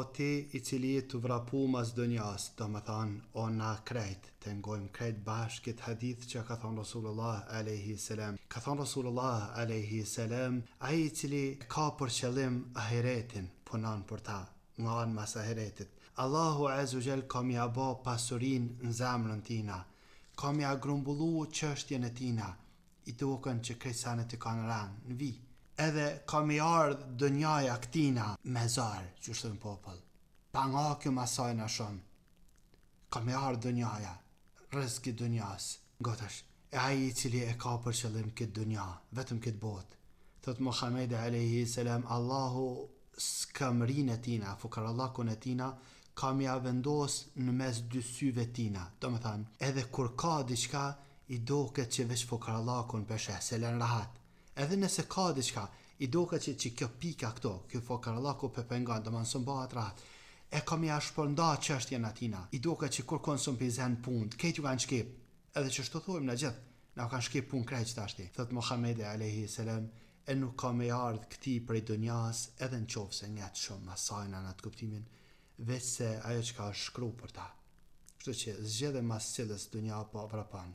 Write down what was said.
O ti i cili të vrapu mas dënjas, do më thanë, o na krejt, të ngojmë krejt bashkë këtë hadith që ka thonë Rasulullah a.s. Ka thonë Rasulullah a.s. A i cili ka për qëllim ahiretin, punan për ta, nga anë mas ahiretit. Allahu Azugjel ka mja ba pasurin në zemrën tina, ka mja grumbullu qështjen e tina, i duken që krejt sanet i kanë ranë në vi. Edhe ka mi ardhë dënjaja këtina me zarë, që është në popël. Pa nga kjo masaj në shumë. Ka mi ardhë dënjaja, rëzki dënjas, gotash. E aji cili e ka për qëllim këtë dënja, vetëm këtë botë. Thot Muhamedi a.s. Allahu s'ka mërin e tina, fukarallakun e tina, ka mi a vendos në mes dy syve tina. Do me thanë, edhe kur ka diqka, i do këtë që veç fukarallakun përshe, se lën rahat. Edhe nëse ka diçka, i doka që kjo pika këto, kjo fukarallahu pe pengan, do më nësën bëhat rahat, e kam ja shpërnda qështjen atina, i doka që kur konsum për zhen punë, kejt ju kanë shkip, edhe që shto thujmë në gjithë, na kanë shkip punë krejt që ashti. Thët Muhamedi a.s. E nuk ka me ardhë këti prej dënjas, edhe në qofë se njetë shumë masajna në atë kuptimin, veç se ajo që ka shkru për ta. Kështu që zgjedhe mas cilës dënja po vrapan.